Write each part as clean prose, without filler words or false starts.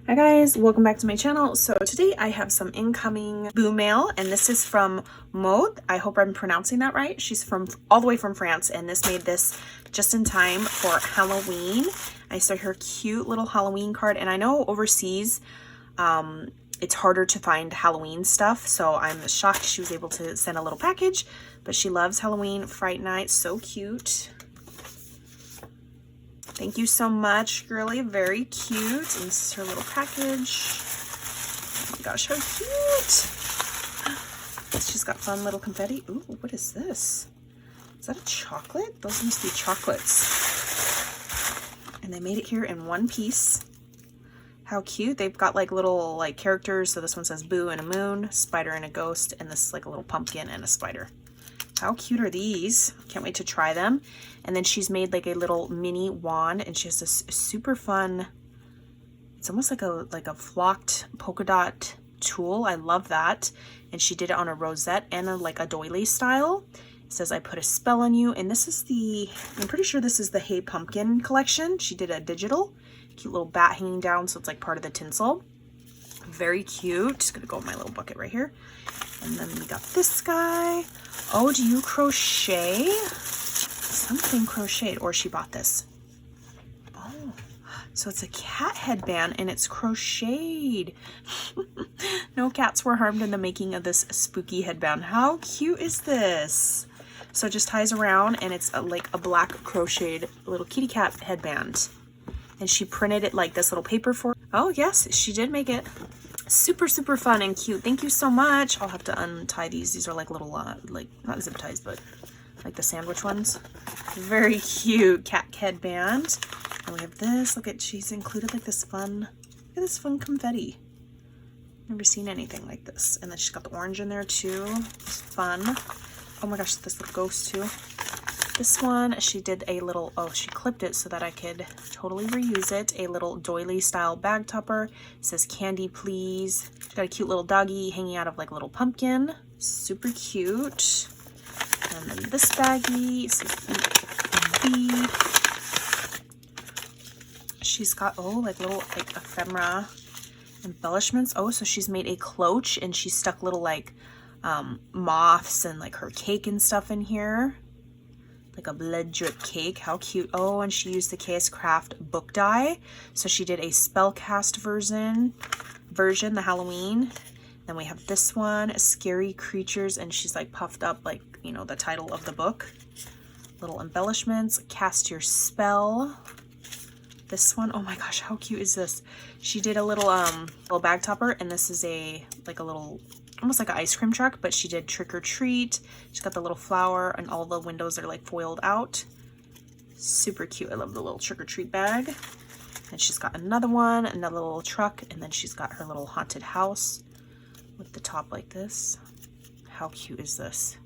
Hi guys, welcome back to my channel. So today I have some incoming BOO mail, and this is from Maud. I hope I'm pronouncing that right. She's from all the way from France, and this made this just in time for Halloween. I saw her cute little Halloween card, and I know overseas it's harder to find Halloween stuff, so I'm shocked she was able to send a little package, but she loves Halloween Fright Night. So cute. Thank you so much, girly. Very cute. And this is her little package. Oh my gosh, how cute. She's got fun little confetti. Ooh, what is this? Is that a chocolate? Those must be chocolates. And they made it here in one piece. How cute. They've got like little like characters. So this one says Boo and a moon, spider and a ghost, and this is like a little pumpkin and a spider. How cute are these? Can't wait to try them. And then she's made like a little mini wand, and she has this super fun, it's almost like a flocked polka dot tulle. I love that. And she did it on a rosette and like a doily style. It says, I put a spell on you. And this is I'm pretty sure this is the Hey Pumpkin collection. She did a digital, cute little bat hanging down. So it's like part of the tinsel. Very cute. Just gonna go in my little bucket right here. And then we got this guy. Oh, do you crochet? Something crocheted, or she bought this. Oh, so it's a cat headband and it's crocheted. No cats were harmed in the making of this spooky headband. How cute is this? So it just ties around, and it's like a black crocheted little kitty cat headband. And she printed it like this little paper for. Oh yes, she did make it. Super, super fun and cute. Thank you so much. I'll have to untie these. These are like little, like not zip ties, but like the sandwich ones. Very cute cat headband. And we have this. Look at, she's included like this fun, look at this fun confetti. Never seen anything like this. And then she's got the orange in there too. It's fun. Oh my gosh, this little ghost too. This one, she did a little, oh, she clipped it so that I could totally reuse it. A little doily style bag topper. It says candy please. She's got a cute little doggy hanging out of like a little pumpkin. Super cute. And then this baggie says bead. She's got, oh, like little like ephemera embellishments. Oh, so she's made a cloche, and she stuck little like moths and like her cake and stuff in here. Like a blood drip cake. How cute. Oh, and she used the KS Craft book die. So she did a spellcast version, the Halloween. Then we have this one, Scary Creatures, and she's like puffed up like, you know, the title of the book. Little embellishments, cast your spell. This one, oh my gosh, how cute is this? She did a little bag topper, and this is like a little, almost like an ice cream truck, but she did trick or treat. She's got the little flower, and all the windows are like foiled out. Super cute. I love the little trick or treat bag. And she's got another one, another little truck, and then she's got her little haunted house with the top like this. How cute is this?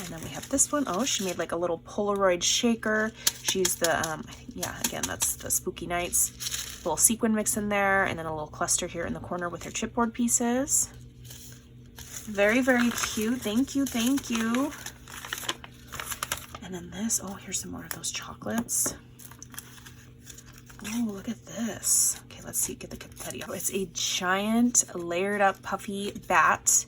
And then we have this one. Oh, she made like a little Polaroid shaker. She used the, yeah, again, that's the Spooky Nights. Little sequin mix in there, and then a little cluster here in the corner with her chipboard pieces. Very, very cute. Thank you, thank you. And then this, oh, here's some more of those chocolates. Oh, look at this. Okay, let's see, get the confetti. Oh, it's a giant layered up puffy bat.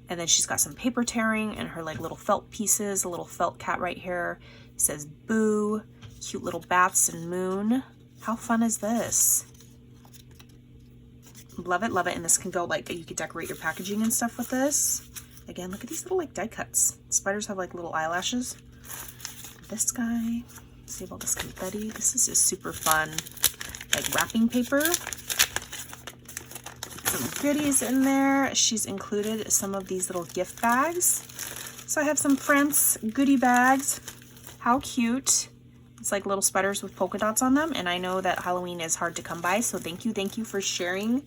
And then she's got some paper tearing and her like little felt pieces, a little felt cat right here. It says Boo, cute little bats and moon. How fun is this? Love it, love it. And this can go like, you could decorate your packaging and stuff with this. Again, look at these little like die cuts. Spiders have like little eyelashes. This guy, see all this confetti. This is just super fun, like wrapping paper. Some goodies in there. She's included some of these little gift bags. So I have some France goodie bags. How cute. It's like little spiders with polka dots on them, and I know that Halloween is hard to come by, so thank you for sharing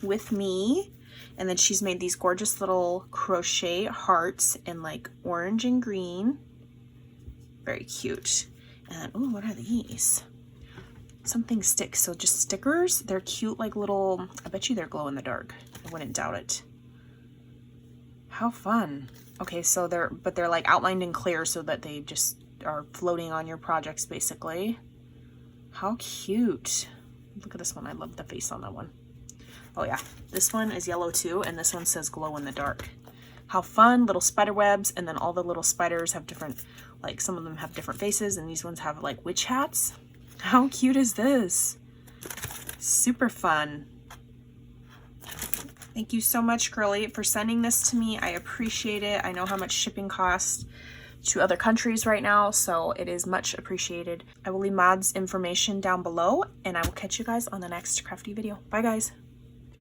with me. And then she's made these gorgeous little crochet hearts in like orange and green. Very cute. And oh, what are these? Something sticks, so just stickers. They're cute, like little, I bet you they're glow in the dark. I wouldn't doubt it. How fun. Okay, so they're like outlined in clear so that they just are floating on your projects basically. How cute. Look at this one. I love the face on that one. Oh yeah, this one is yellow too, and this one says glow in the dark. How fun, little spider webs, and then all the little spiders have different, like some of them have different faces, and these ones have like witch hats. How cute is this? Super fun. Thank you so much, Girly, for sending this to me. I appreciate it. I know how much shipping costs to other countries right now, so it is much appreciated. I will leave Maud's information down below, and I will catch you guys on the next crafty video. Bye, guys.